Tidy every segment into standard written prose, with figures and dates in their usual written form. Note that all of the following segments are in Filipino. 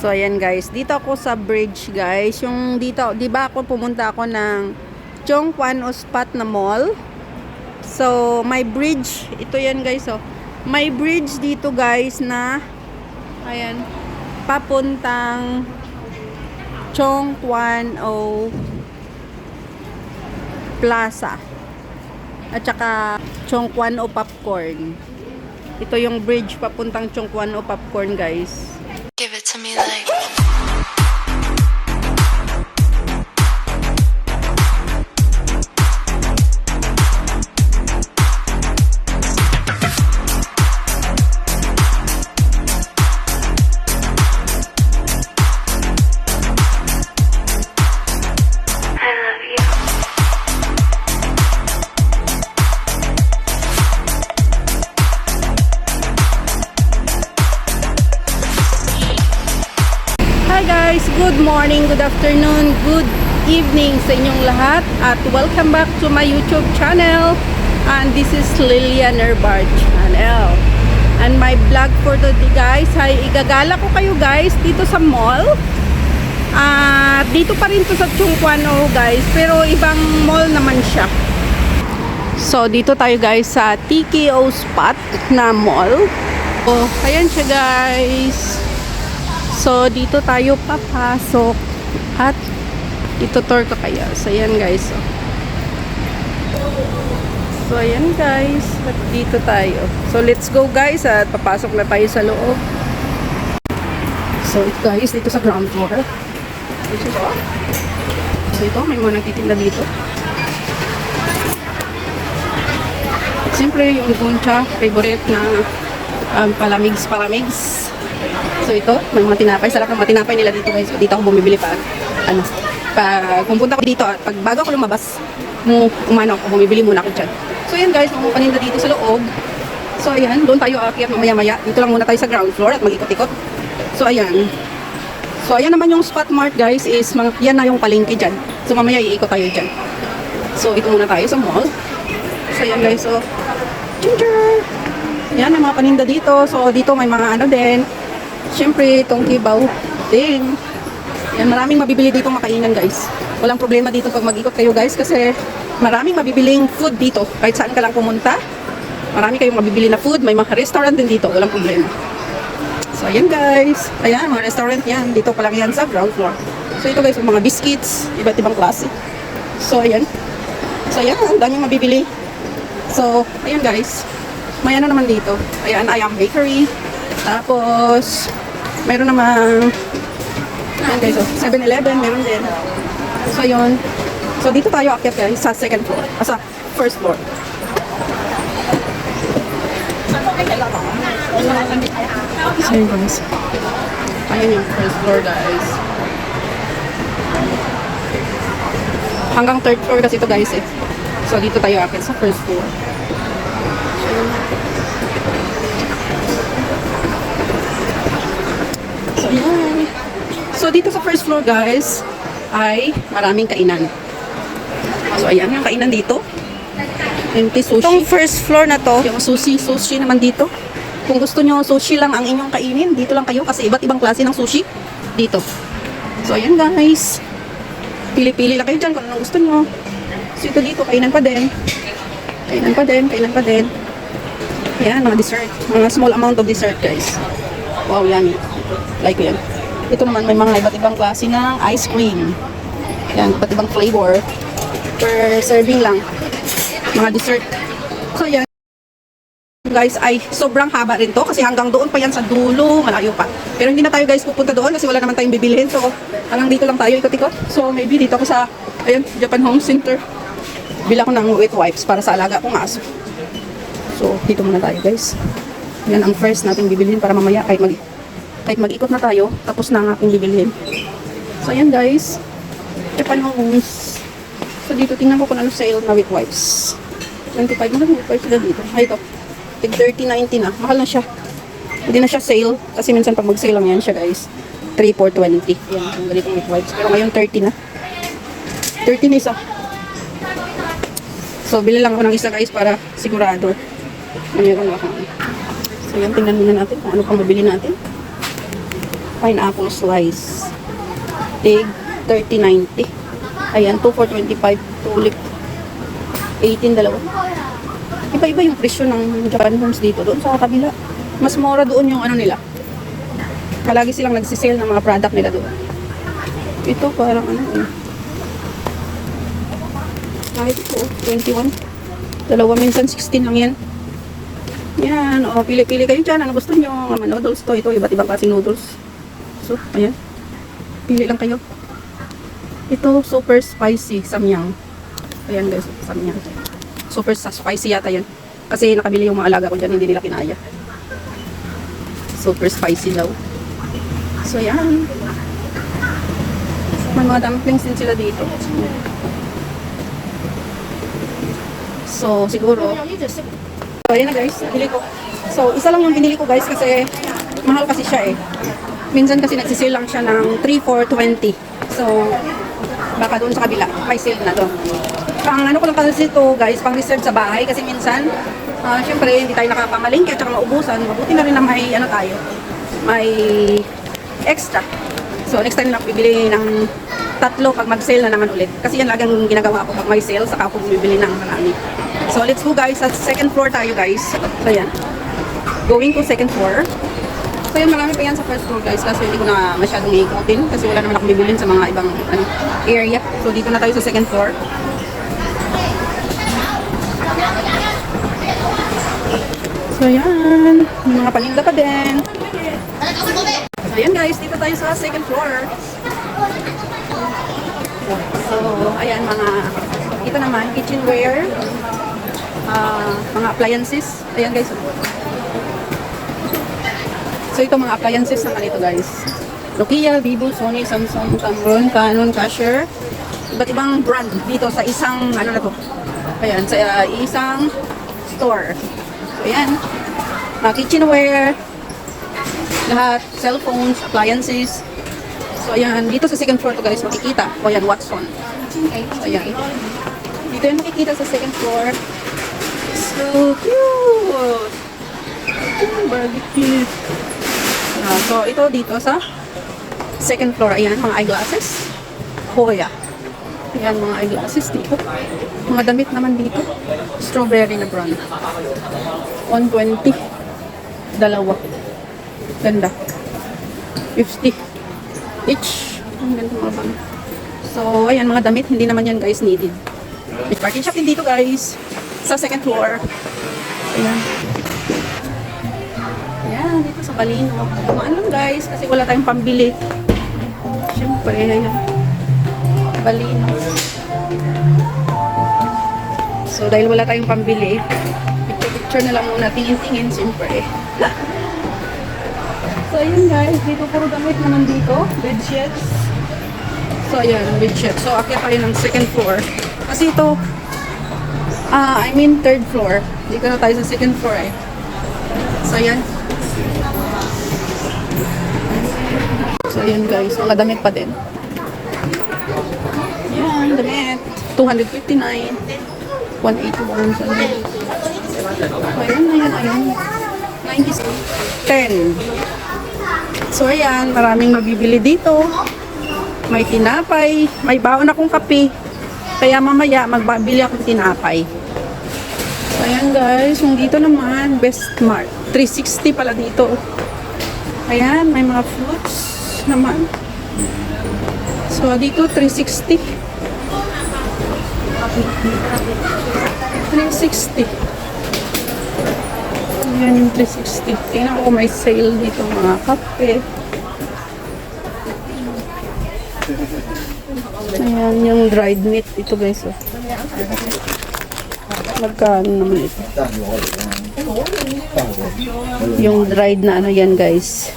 So, ayan guys. Dito ako sa bridge guys. Yung dito, di ba ako pumunta ako ng Chong Kwan O Spot na mall. So, may bridge. Ito yan guys. Oh. May bridge dito guys na, ayan, papuntang Chong Kwan O Plaza. At saka Chong Kwan O Popcorn. Ito yung bridge papuntang Chong Kwan O Popcorn guys. Give it to me like I love you. Hi guys! Good morning, good afternoon, good evening sa inyong lahat at welcome back to my YouTube channel, and this is Lilian Nerbar channel. And my vlog for today guys ay igagala ko kayo guys dito sa mall. Dito pa rin to sa Chong Kwan O guys, pero ibang mall naman siya. So dito tayo guys sa TKO Spot na mall. Oh, ayan siya guys. So, dito tayo papasok at itutur ko kayo. So, ayan guys. So, ayan guys. At dito tayo. So, let's go guys at papasok na tayo sa loob. So, guys, dito sa ground floor. So, ito, may mga nagtitinda dito. Siyempre, yung buncha, favorite na palamigs. So ito, may mga tinapay. Sarap ng mga tinapay nila dito guys. Dito ako bumibili pag kung punta ko dito at pag bago ako lumabas, umano ako, bumibili muna ako dyan. So yan guys, mga paninda dito sa loob. So ayan, doon tayo aakyat mamaya-maya. Dito lang muna tayo sa ground floor at mag-ikot-ikot. So ayan. So ayan naman yung spot mart guys is, yan na yung palengke dyan. So mamaya iikot tayo dyan. So ito muna tayo sa mall. So ayan guys, so ginger. Yan, may mga paninda dito. So dito may mga ano din. Siyempre, itong kibaw din. Yan, maraming mabibili dito makainan guys. Walang problema dito pag mag-ikot kayo guys kasi maraming mabibiling food dito. Kahit saan ka lang pumunta, marami kayong mabibili na food. May mga restaurant din dito. Walang problema. So, ayan guys. Ayan, mga restaurant yan. Dito pa lang yan sa ground floor. So, ito guys, yung mga biscuits. Iba't ibang klase. So, ayan. So, ayan. Ang daming mabibili. So, ayan guys. May ano naman dito. Ayan, Ayam Bakery. Tapos, meron namang, ayan guys, 7-Eleven, meron din. So, yun. So, dito tayo akyat guys, sa second floor. Sa first floor. So, yun guys. Ayan yung first floor guys. Hanggang third floor kasi ito guys eh. So, dito tayo akyat sa first floor. So, yan. So, dito sa first floor, guys, ay maraming kainan. So, ayan yung kainan dito. Empty sushi. Itong first floor na to, yung sushi naman dito. Kung gusto nyo sushi lang ang inyong kainin, dito lang kayo kasi iba't ibang klase ng sushi dito. So, ayan guys. Pili-pili lang kayo dyan kung anong gusto nyo. So, ito dito, kainan pa din. Kainan pa din. Ayan, mga dessert. Mga small amount of dessert, guys. Wow, yan. Like ko yan. Ito naman, may mga iba't ibang klase ng ice cream. Yan, iba't ibang flavor. Per serving lang. Mga dessert. So, yan. Guys, ay sobrang haba rin to kasi hanggang doon pa yan sa dulo, malayo pa. Pero hindi na tayo guys pupunta doon kasi wala naman tayong bibilihin. So, hanggang dito lang tayo ikot-ikot. So, maybe dito ako sa, ayan, Japan Home Center. Bila ko ng wet wipes para sa alaga kong aso. So, dito muna tayo guys. Yan ang first nating bibilhin para mamaya kahit mag-ikot na tayo, tapos na ang ating bibilhin. So, ayan guys. Japan Homes. So, dito tingnan ko kung ano sale na wet wipes. 25 na wet wipes sila dito. Ay, ito. Tig 30.90 na. Mahal na siya. Hindi na siya sale. Kasi minsan pag mag-sale lang yan siya guys. 3 for 20. Yan, ang ganitong wet wipes. Pero ngayon 30 na. 30 na isa. So, bili lang ako ng isa guys para sigurado. Meron ako. So, yan, tingnan muna natin kung ano pang mabili natin. Pineapple slice. Tig, 30.90. Ayan, 2 for 25. Tulip, 18 dalawa. Iba-iba yung presyo ng Japan Homes dito. Doon sa kabila. Mas mura doon yung ano nila. Palagi silang nagsisale ng mga product nila doon. Ito parang ano eh. Kahit ito, 21. Dalawa minsan, 16 lang yan. Yan, o pili-pili kayo dyan. Ano gusto nyo? Mga noodles to. Ito, iba't ibang klaseng noodles. So, ayan. Pili lang kayo. Ito, super spicy samyang. Ayan guys, samyang. Super spicy yata yan. Kasi nakabili yung mga alaga ko dyan, hindi nila kinaya. Super spicy daw. So, yan. May mga dumplings din sila dito. So, siguro. So, ayan na guys, binili ko. So, isa lang yung binili ko guys kasi mahal kasi siya eh. Minsan kasi nagsisale lang siya ng 3 for 20. So, baka doon sa kabila, may sale na doon. Ang ano ko lang kasi ito guys, pang reserve sa bahay kasi minsan, syempre hindi tayo nakapamalingke at saka maubusan. Mabuti na rin na may ano tayo, may extra. So, next time na bibili ng tatlo pag mag-sale na naman ulit. Kasi yan lagi ang ginagawa ko pag may sale, saka ako bumibili ng marami. So, let's go guys. At second floor tayo guys. So, yan. Going to second floor. So, yan. Marami pa yan sa first floor guys. Kasi hindi ko na masyadong iikutin. Kasi wala naman ako bibilin sa mga ibang area. So, dito na tayo sa second floor. So, yan. May mga paninda pa din. So, yan guys. Dito tayo sa second floor. So, ayan mga, ito naman, kitchenware, mga appliances. Ayan guys. So, ito mga appliances naman ito guys. Nokia, Vivo, Sony, Samsung, Tamron, Canon, Casher. Iba't ibang brand dito sa isang, ano na to. Ayan, sa isang store. So, ayan. Mga kitchenware, lahat, cellphones, appliances. So, ayan. Dito sa second floor to guys, makikita. O, ayan, Watson. So, ayan. Dito yung makikita sa second floor. So cute! Very cute. So, ito dito sa second floor. Ayan, mga eyeglasses. Hoya. Ayan, mga eyeglasses dito. Mga damit naman dito. Strawberry na brand. 120. Dalawa. Ganda. 50. Each. Ang ganda mga bang. So, ayan mga damit. Hindi naman yan guys needed. May parking shop din dito guys. Sa second floor. Ayan. Ayan. Dito sa Balino. Tumaan lang guys. Kasi wala tayong pambili. Siyempre. Ayan. Balino. So, dahil wala tayong pambili, picture na lang muna. Tingin-tingin siyempre. So, ayun guys, dito puro damit naman dito. Bedsheets. So, ayan, bedsheets. So, akyat tayo ng second floor. Kasi ito, I mean third floor. Dito na tayo sa second floor eh. So, ayan. So, ayan guys, mga damit pa din. Ayan, damit. 259. 181. So, ayan. So, ayan. 90. 10. So, ayan, maraming mabibili dito. May tinapay. May baon akong kape. Kaya mamaya, magbabili akong tinapay. So, ayan guys. Yung dito naman, Best Mart. 360 pala dito. Ayan, may mga fruits naman. So, dito, 360. 360. Ayan, 360. Tingnan ko kung may sale dito mga kape. Ayan, yung dried meat. Ito guys. Oh. Magkano naman ito? Yung dried na ano yan guys.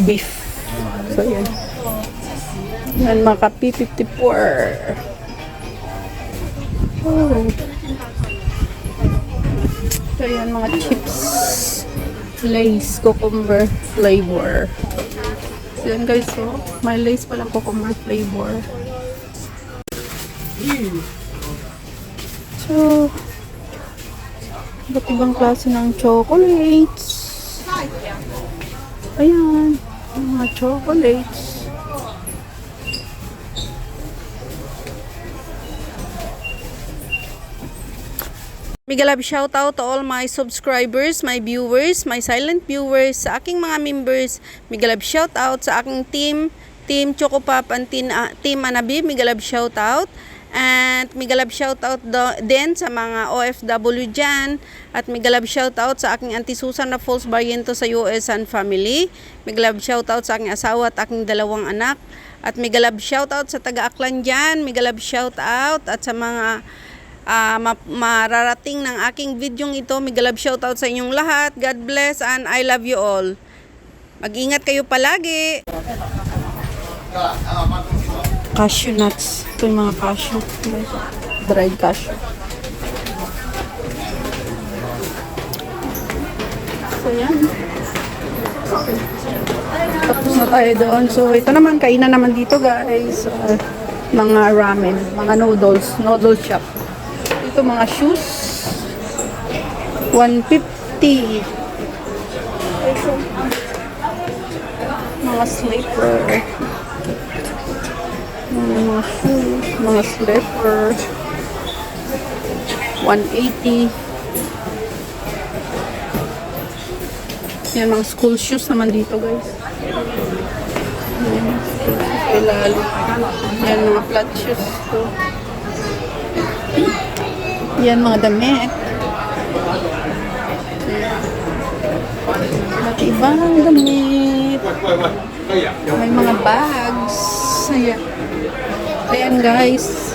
Beef. So, ayan. Ayan, mga kape, 54. Oh. So, ayan, mga chips. Lace, cucumber flavor. So, yan guys, so, may lace palang cucumber flavor. So, iba't ibang klase ng chocolates. Ayan. Mga chocolates. Mega love shout out to all my subscribers, my viewers, my silent viewers, sa aking mga members. Mega love shout out sa aking Team Chocopop and Team Anabi. Mega love shout out. And mega love shout out din sa mga OFW dyan. At mega love shout out sa aking Auntie Susan Raffles Barriento sa US and family. Mega love shout out sa aking asawa at aking dalawang anak. At mega love shout out sa taga-Aklan dyan. Mega love shout out at sa mga mararating ng aking videong ito. Mega love shout out sa inyong lahat. God bless and I love you all. Mag-ingat kayo palagi. Cashew nuts. Ito yung mga cashew. Dried cashew. So yan. Tapos na tayo doon. So ito naman, kainan naman dito guys. Mga ramen, mga noodles. Noodle shop. Ito mga shoes. 150. Ito. Mga slipper. Mga shoes. Mga slipper. 180. Yan, mga school shoes naman dito guys. Yan, yan mga flat shoes to. Yan mga damit. Iba't ibang damit. May mga bags. Ayan. Ayan guys.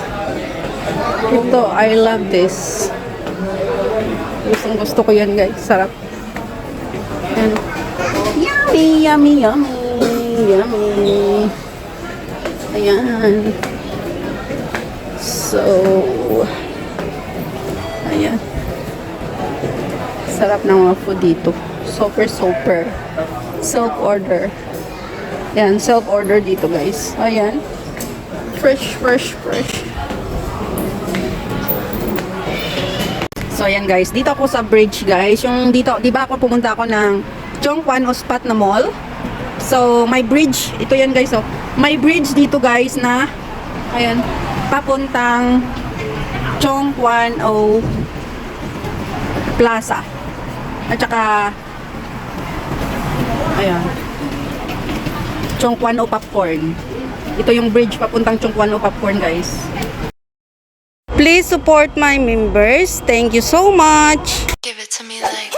Ito, I love this. Gustong gusto ko yan guys. Sarap. Ayan. Yummy, yummy, yummy. Yummy. Ayan. So, ayan. Sarap ng mga food dito. Super. Self-order. Ayan, self-order dito guys. Ayan. Fresh. So, ayan guys. Dito ako sa bridge guys. Yung dito, di ba ako pumunta ako ng Chongquan o Spot na mall. So, may bridge. Ito yan guys. Oh. May bridge dito guys na ayan, papuntang Chongquan o Plaza. At saka ayan, Chongquan o Popcorn. Ito yung bridge papuntang Chongquan o Popcorn guys. Please support my members. Thank you so much. Give it to me like.